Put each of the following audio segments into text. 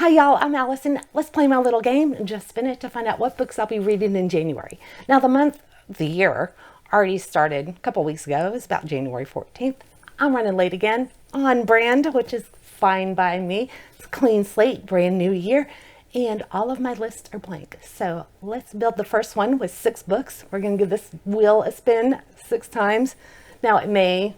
Hi y'all, I'm Allison. Let's play my little game and just spin it to find out what books I'll be reading in January. Now the year already started a couple weeks ago. It's about January 14th. I'm running late again, on brand, which is fine by me. It's a clean slate, brand new year, and all of my lists are blank. So let's build the first one with 6 books. We're gonna give this wheel a spin 6 times. Now it may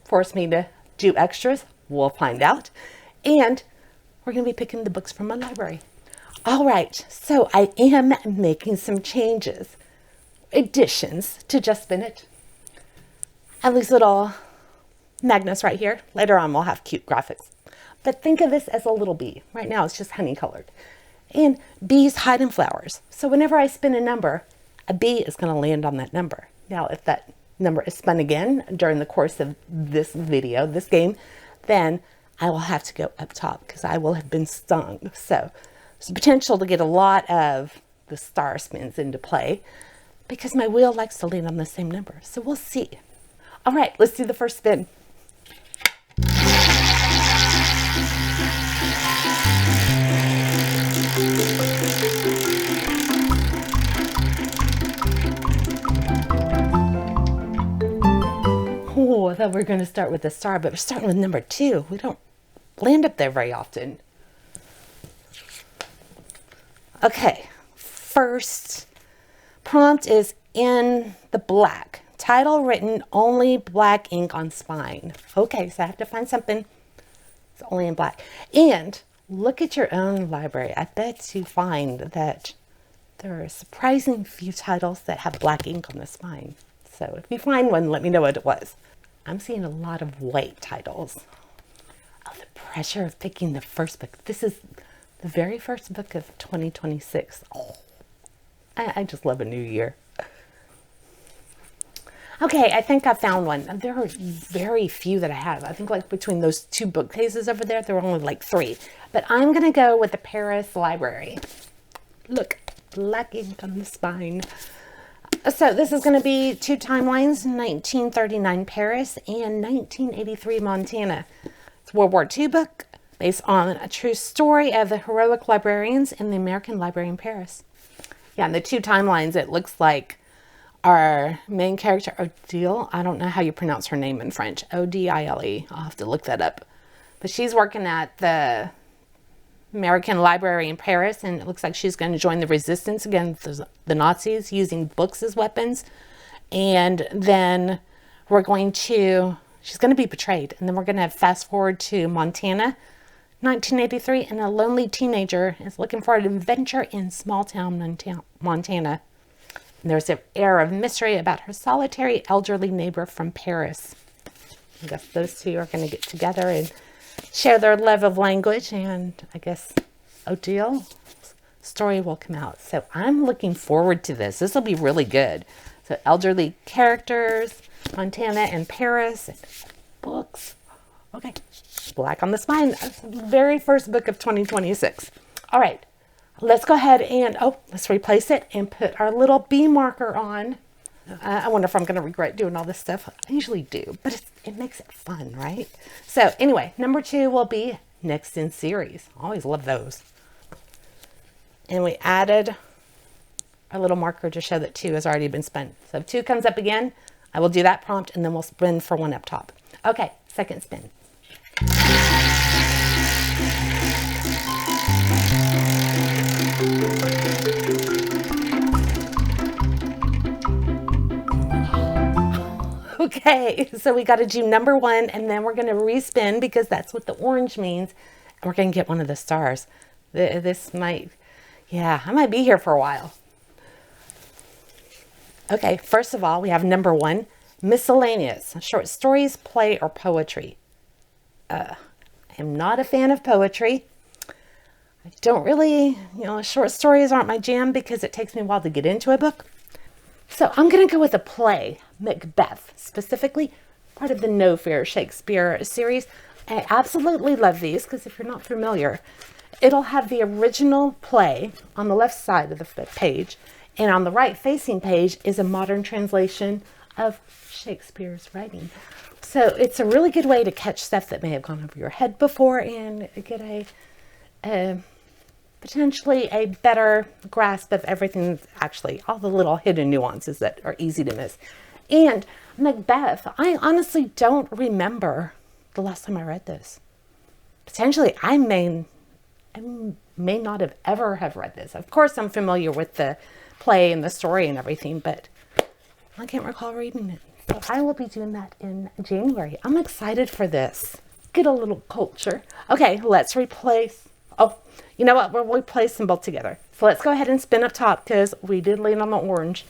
force me to do extras. We'll find out. And we're going to be picking the books from my library. All right, so I am making some changes, additions to Just Spin It. And these little magnets right here. Later on, we'll have cute graphics. But think of this as a little bee. Right now, it's just honey colored. And bees hide in flowers. So whenever I spin a number, a bee is going to land on that number. Now, if that number is spun again during the course of this video, this game, then I will have to go up top because I will have been stung. So there's potential to get a lot of the star spins into play because my wheel likes to land on the same number. So we'll see. All right, let's do the first spin. Oh, I thought we were going to start with the star, but we're starting with number 2. We don't land up there very often. Okay, first prompt is in the black. Title written only black ink on spine. Okay, so I have to find something that's only in black. And look at your own library. I bet you find that there are a surprising few titles that have black ink on the spine. So if you find one, let me know what it was. I'm seeing a lot of white titles. Oh, the pressure of picking the first book. This is the very first book of 2026. Oh, I just love a new year. Okay, I think I found one. There are very few that I have. I think like between those 2 bookcases over there, there were only like 3. But I'm going to go with the Paris Library. Look, black ink on the spine. So this is going to be 2 timelines, 1939 Paris and 1983 Montana. It's a World War II book based on a true story of the heroic librarians in the American Library in Paris. Yeah, and the 2 timelines, it looks like our main character, Odile, I don't know how you pronounce her name in French, Odile, I'll have to look that up. But she's working at the American Library in Paris, and it looks like she's going to join the resistance against the Nazis using books as weapons. And then she's going to be betrayed. And then we're going to fast forward to Montana, 1983, and a lonely teenager is looking for an adventure in small town Montana. And there's an air of mystery about her solitary elderly neighbor from Paris. I guess those 2 are going to get together and share their love of language, and I guess Odile's story will come out. So I'm looking forward to this. This will be really good. So elderly characters, Montana and Paris, and books. Okay, black on the spine. That's the very first book of 2026. All right, let's go ahead and, let's replace it and put our little B marker on. I wonder if I'm going to regret doing all this stuff. I usually do, but it makes it fun, right? So anyway, number 2 will be next in series. I always love those. And we added a little marker to show that 2 has already been spun. So if 2 comes up again, I will do that prompt and then we'll spin for 1 up top. Okay, second spin. Okay, so we got to do number 1 and then we're going to respin because that's what the orange means. And we're going to get one of the stars. This might, I might be here for a while. Okay, first of all, we have number 1, miscellaneous, short stories, play, or poetry. I am not a fan of poetry. I don't really, short stories aren't my jam because it takes me a while to get into a book. So I'm going to go with a play, Macbeth, specifically part of the No Fear Shakespeare series. I absolutely love these because if you're not familiar, it'll have the original play on the left side of the page, and on the right facing page is a modern translation of Shakespeare's writing. So it's a really good way to catch stuff that may have gone over your head before and get a potentially a better grasp of everything, actually, all the little hidden nuances that are easy to miss. And Macbeth, I honestly don't remember the last time I read this. Potentially, I may not have ever have read this. Of course, I'm familiar with the play and the story and everything, but I can't recall reading it. So I will be doing that in January. I'm excited for this. Get a little culture. Okay, let's replace. Oh, you know what? We'll replace them both together. So let's go ahead and spin up top because we did lean on the orange.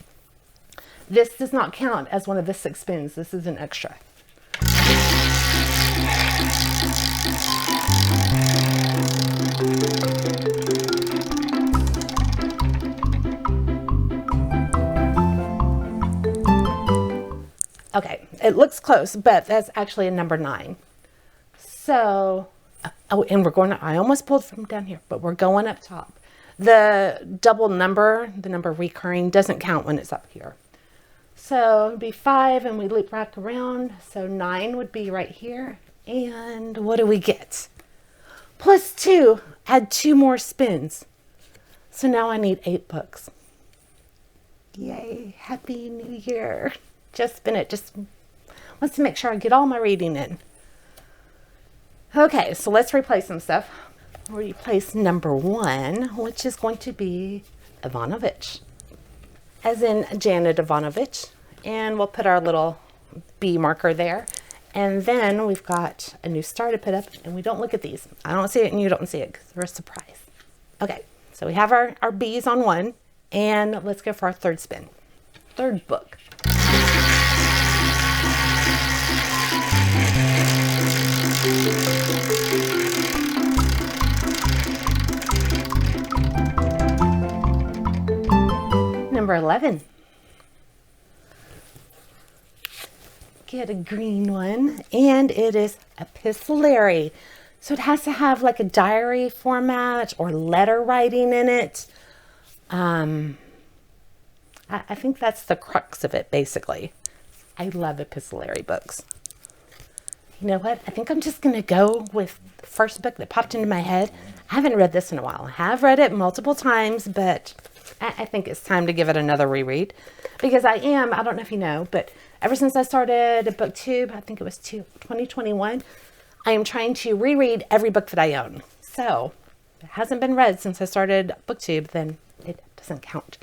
This does not count as one of the 6 spins. This is an extra. Okay, it looks close, but that's actually a number 9. So, oh, and we're going to, I almost pulled from down here, but we're going up top. The double number, the number recurring, doesn't count when it's up here. So it'd be 5 and we loop back around. So 9 would be right here. And what do we get? Plus 2, add 2 more spins. So now I need 8 books. Yay, Happy New Year. Just spin it, just wants to make sure I get all my reading in. Okay, so let's replace some stuff. We'll replace number 1, which is going to be Ivanovich, as in Janet Ivanovich. And we'll put our little B marker there. And then we've got a new star to put up, and we don't look at these. I don't see it and you don't see it because they're a surprise. Okay, so we have our B's on 1, and let's go for our 3rd spin. 3rd book. Number 11. Get a green one, and it is epistolary. So it has to have like a diary format or letter writing in it. I think that's the crux of it, basically. I love epistolary books. You know what? I think I'm just going to go with the first book that popped into my head. I haven't read this in a while. I have read it multiple times, but I think it's time to give it another reread. Because I don't know if you know, but ever since I started BookTube, I think it was 2021, I am trying to reread every book that I own. So if it hasn't been read since I started BookTube, then it doesn't count.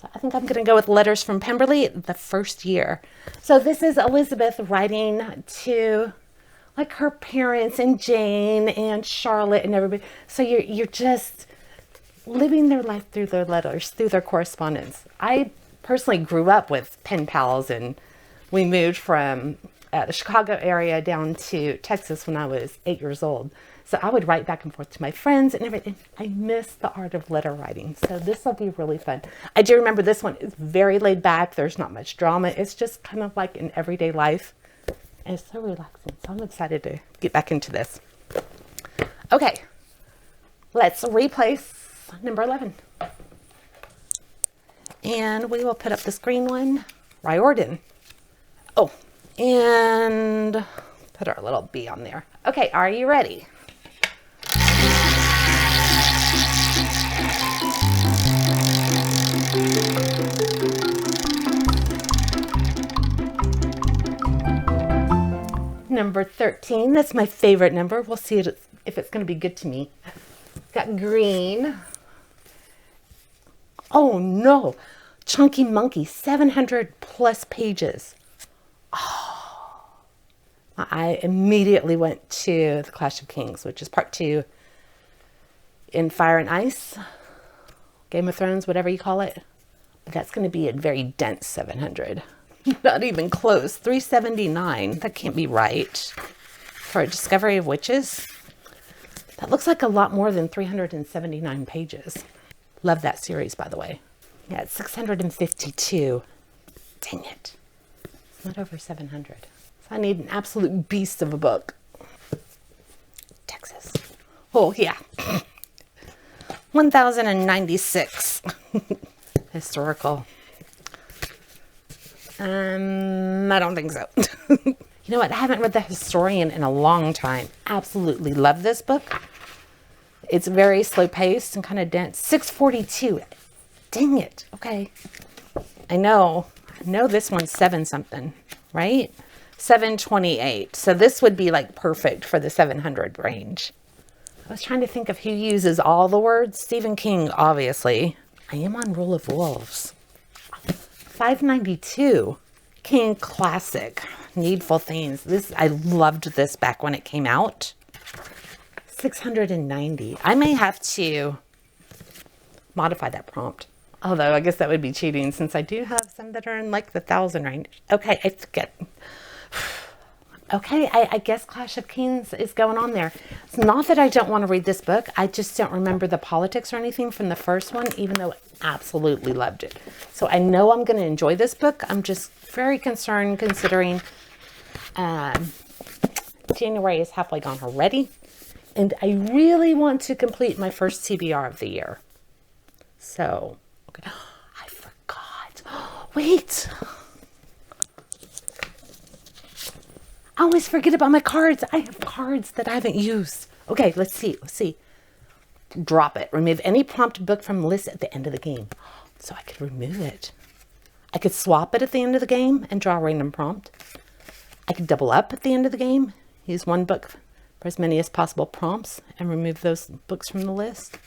So I think I'm going to go with Letters from Pemberley, the first year. So this is Elizabeth writing to like her parents and Jane and Charlotte and everybody. So you're just living their life through their letters, through their correspondence. I personally grew up with pen pals, and we moved from the Chicago area down to Texas when I was 8 years old. So I would write back and forth to my friends and everything. I miss the art of letter writing. So this will be really fun. I do remember this one is very laid back. There's not much drama. It's just kind of like in everyday life. And it's so relaxing. So I'm excited to get back into this. Okay, let's replace number 11. And we will put up this green one, Riordan. Oh, and put our little B on there. Okay, are you ready? Number 13, that's my favorite number. We'll see if it's going to be good to me. Got green. Oh no, Chunky Monkey, 700 plus pages. Oh, I immediately went to The Clash of Kings, which is part 2 in Fire and Ice, Game of Thrones, whatever you call it. But that's going to be a very dense 700. Not even close. 379. That can't be right. For a Discovery of Witches. That looks like a lot more than 379 pages. Love that series, by the way. Yeah, it's 652. Dang it. It's not over 700. So I need an absolute beast of a book. Texas. Oh, yeah. 1096. Historical. I don't think so. You know what? I haven't read The Historian in a long time. Absolutely love this book. It's very slow paced and kind of dense. 642. Dang it. Okay. I know this one's 7 something, right? 728. So this would be like perfect for the 700 range. I was trying to think of who uses all the words. Stephen King, obviously. I am on Rule of Wolves. 592. King Classic. Needful Things. I loved this back when it came out. 690. I may have to modify that prompt. Although I guess that would be cheating since I do have some that are in like the 1,000 range. Okay, I forget. Okay, I guess Clash of Kings is going on there. It's not that I don't want to read this book. I just don't remember the politics or anything from the first one, even though I absolutely loved it. So I know I'm going to enjoy this book. I'm just very concerned considering January is halfway gone already. And I really want to complete my first TBR of the year. So, okay. I forgot. Wait. I always forget about my cards. I have cards that I haven't used. Okay, let's see. Drop it. Remove any prompt book from the list at the end of the game. So I could remove it. I could swap it at the end of the game and draw a random prompt. I could double up at the end of the game. Use one book for as many as possible prompts and remove those books from the list.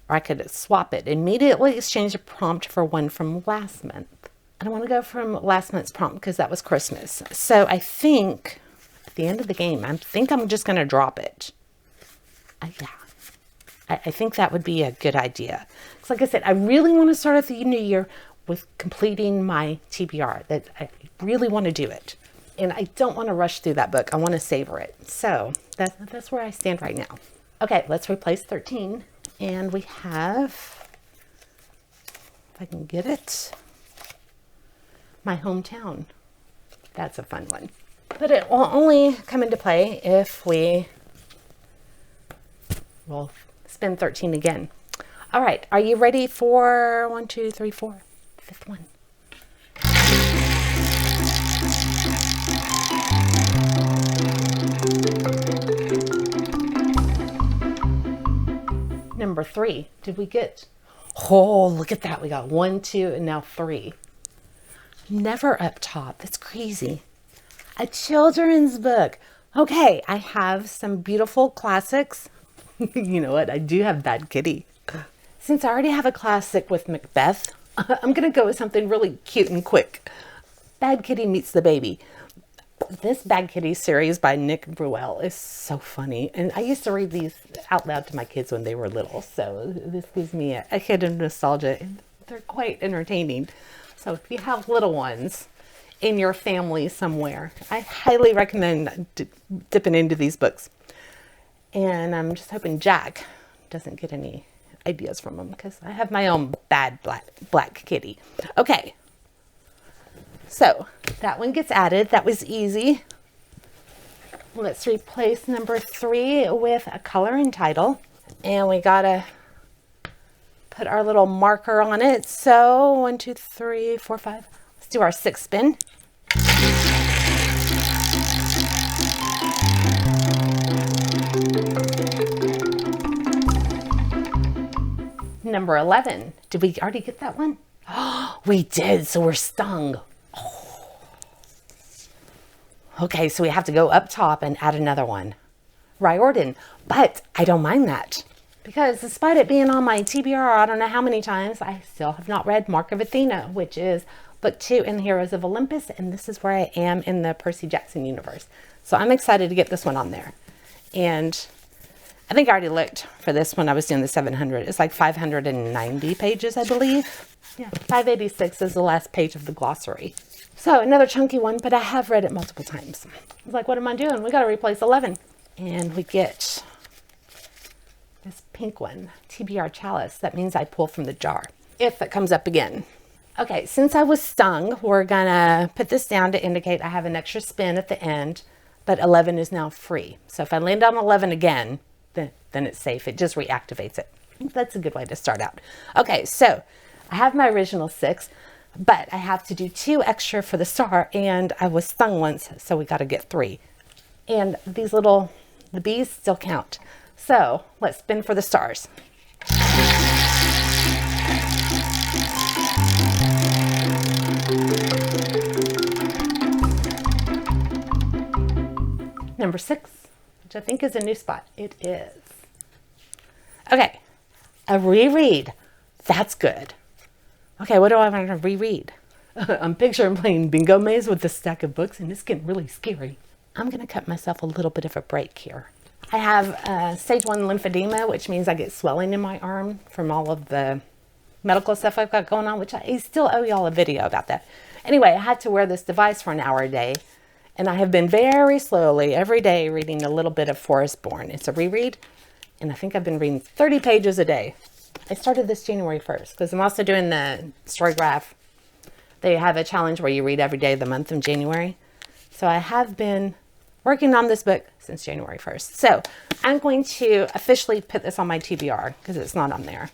Or I could swap it. Immediately exchange a prompt for one from last month. I don't want to go from last month's prompt because that was Christmas. So I think at the end of the game, I think I'm just going to drop it. Yeah. I think that would be a good idea. Because like I said, I really want to start at the new year with completing my TBR. That I really want to do it. And I don't want to rush through that book. I want to savor it. So that's where I stand right now. Okay, let's replace 13. And we have, if I can get it, My Hometown. That's a fun one. But it will only come into play if we will spend 13 again. All right, are you ready for 1, 2, 3, 4, fifth one? Number 3. Did we get? Oh, look at that. We got 1, 2, and now 3. Never up top. That's crazy. A children's book. Okay, I have some beautiful classics. You know what? I do have Bad Kitty. Since I already have a classic with Macbeth, I'm going to go with something really cute and quick. Bad Kitty Meets the Baby. This Bad Kitty series by Nick Bruel is so funny. And I used to read these out loud to my kids when they were little. So this gives me a hit of nostalgia. And they're quite entertaining. So if you have little ones in your family somewhere, I highly recommend dipping into these books. And I'm just hoping Jack doesn't get any ideas from them because I have my own bad black kitty. Okay. So that one gets added. That was easy. Let's replace number 3 with a color and title. And we gotta put our little marker on it. So 1, 2, 3, 4, 5. Let's do our 6 spin. Number 11. Did we already get that one? Oh, we did. So we're stung. Oh. Okay, so we have to go up top and add another one. Riordan. But I don't mind that. Because despite it being on my TBR, I don't know how many times, I still have not read Mark of Athena, which is book 2 in the Heroes of Olympus. And this is where I am in the Percy Jackson universe. So I'm excited to get this one on there. And I think I already looked for this when I was doing the 700. It's like 590 pages, I believe. Yeah, 586 is the last page of the glossary. So another chunky one, but I have read it multiple times. I was like, what am I doing? We got to replace 11. And we get this pink one, TBR Chalice. That means I pull from the jar if it comes up again. Okay, since I was stung, we're going to put this down to indicate I have an extra spin at the end, but 11 is now free. So if I land on 11 again, then it's safe. It just reactivates it. I think that's a good way to start out. Okay, so I have my original 6, but I have to do 2 extra for the star, and I was stung once, so we got to get 3. And these the bees still count. So let's spin for the stars. Number 6, which I think is a new spot. It is. Okay, a reread. That's good. Okay, what do I want to reread? I'm picturing playing bingo maze with a stack of books, and it's getting really scary. I'm going to cut myself a little bit of a break here. I have stage 1 lymphedema, which means I get swelling in my arm from all of the medical stuff I've got going on, which I still owe y'all a video about that. Anyway, I had to wear this device for an hour a day. And I have been very slowly every day reading a little bit of Forest Born. It's a reread, and I think I've been reading 30 pages a day. I started this January 1st because I'm also doing the Storygraph. They have a challenge where you read every day of the month of January. So I have been working on this book since January 1st. So I'm going to officially put this on my TBR because it's not on there.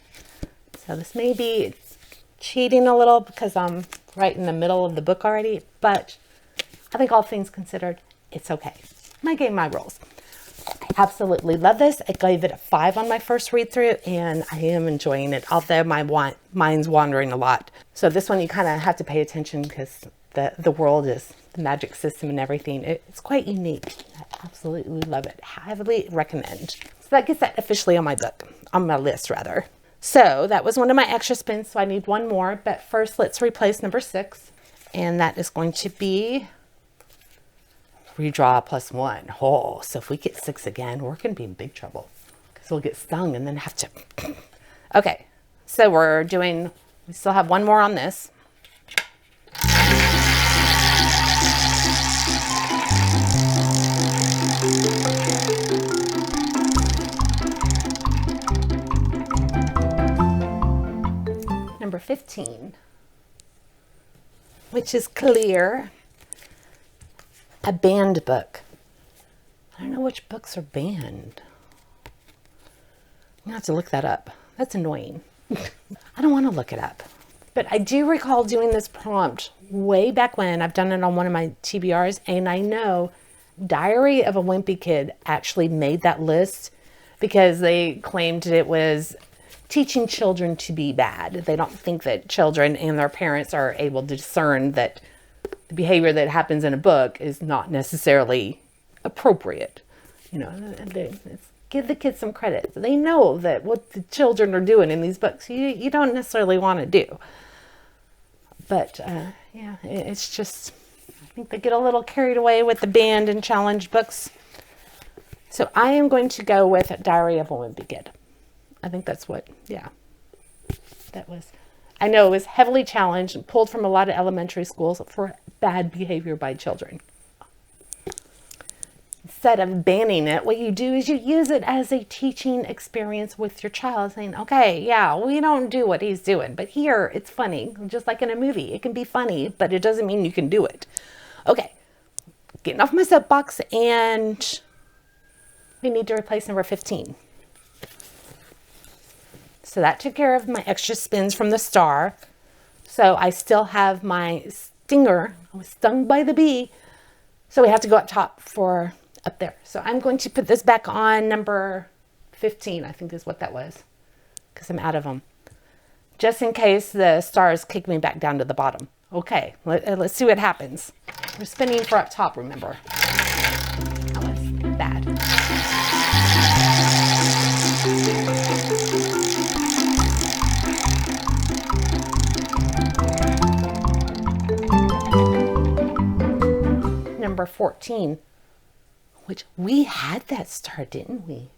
So this may be cheating a little because I'm right in the middle of the book already, but I think all things considered, it's okay. I gave my rules. I absolutely love this. I gave it a 5 on my first read through, and I am enjoying it, although my mind's wandering a lot. So this one you kind of have to pay attention because the world is, the magic system and everything. It's quite unique. I absolutely love it. Highly recommend. So that gets that officially on my list rather. So that was one of my extra spins, so I need one more. But first, let's replace number 6, and that is going to be redraw +1. Oh, so if we get 6 again, we're going to be in big trouble because we'll get stung and then have to. Okay, so we still have one more on this. Number 15, which is Clear. A banned book. I don't know which books are banned. I'm gonna have to look that up. That's annoying. I don't want to look it up. But I do recall doing this prompt way back when. I've done it on one of my TBRs, and I know Diary of a Wimpy Kid actually made that list because they claimed it was teaching children to be bad. They don't think that children and their parents are able to discern that the behavior that happens in a book is not necessarily appropriate. You know, give the kids some credit. They know that what the children are doing in these books, you don't necessarily want to do. But yeah, it's just, I think they get a little carried away with the banned and challenged books. So I am going to go with Diary of a Wimpy Kid. I think that's what, yeah, that was. I know it was heavily challenged and pulled from a lot of elementary schools for bad behavior by children. Instead of banning it, what you do is you use it as a teaching experience with your child, saying, okay, yeah, we don't do what he's doing, but here it's funny. Just like in a movie, it can be funny, but it doesn't mean you can do it. Okay, getting off my soapbox, and we need to replace number 15. So that took care of my extra spins from the star. So I still have my stinger. I was stung by the bee. So we have to go up top for up there. So I'm going to put this back on number 15, I think is what that was, because I'm out of them. Just in case the stars kick me back down to the bottom. Okay, let's see what happens. We're spinning for up top, remember. That was bad. Number 14, which we had that star, didn't we?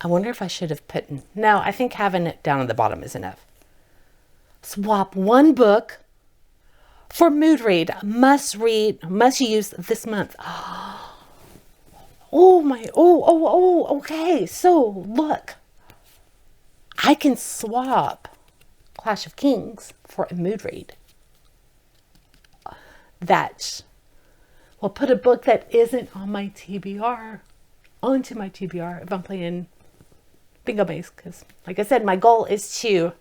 I wonder if I should have put, no, I think having it down at the bottom is enough. Swap one book for mood read, must use this month. Okay. So look, I can swap Clash of Kings for a mood read. That will put a book that isn't on my TBR onto my TBR if I'm playing bingo maze, because like I said, my goal is to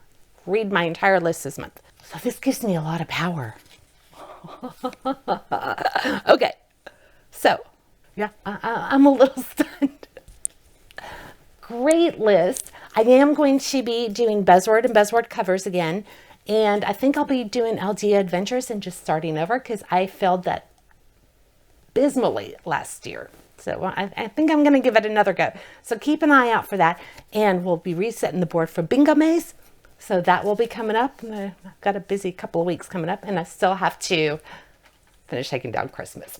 read my entire list this month. So this gives me a lot of power. Okay, so yeah, I'm a little stunned. great list. I am going to be doing Buzzword and Buzzword covers again. And I think I'll be doing LD Adventures and just starting over because I failed that abysmally last year. So I think I'm going to give it another go. So keep an eye out for that. And we'll be resetting the board for Bingo Maze. So that will be coming up. I've got a busy couple of weeks coming up. And I still have to finish taking down Christmas.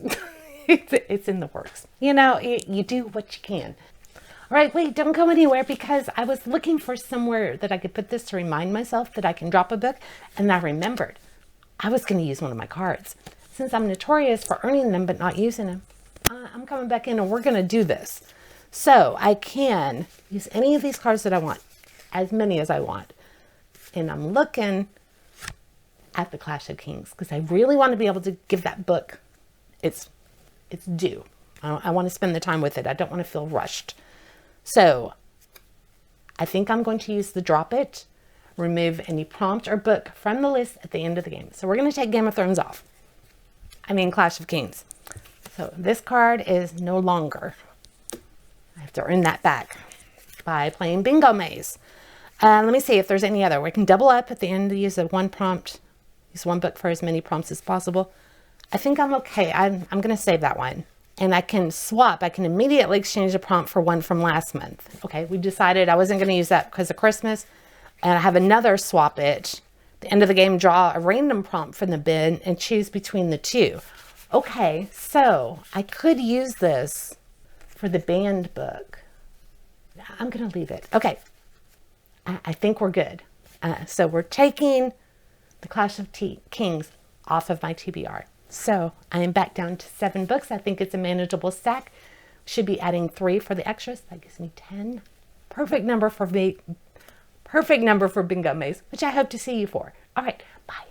It's in the works. You know, you do what you can. All right, wait, don't go anywhere because I was looking for somewhere that I could put this to remind myself that I can drop a book. And I remembered I was going to use one of my cards. Since I'm notorious for earning them but not using them, I'm coming back in and we're going to do this. So I can use any of these cards that I want, as many as I want. And I'm looking at the Clash of Kings because I really want to be able to give that book its due. I want to spend the time with it. I don't want to feel rushed. So I think I'm going to use the drop it, remove any prompt or book from the list at the end of the game. So we're going to take Game of Thrones off. I mean Clash of Kings. So this card is no longer. I have to earn that back by playing Bingo Maze. Let me see if there's any other. We can double up at the end to use one prompt. Use one book for as many prompts as possible. I think I'm okay. I'm going to save that one. And I can swap. I can immediately exchange a prompt for one from last month. Okay, we decided I wasn't going to use that because of Christmas. And I have another swap it. At the end of the game, draw a random prompt from the bin and choose between the two. Okay, so I could use this for the banned book. I'm going to leave it. Okay, I think we're good. So we're taking the Clash of Kings off of my TBR. So I am back down to 7 books. I think it's a manageable stack. Should be adding 3 for the extras. That gives me 10. Perfect number for me. Perfect number for Bingo Maze, which I hope to see you for. All right, bye.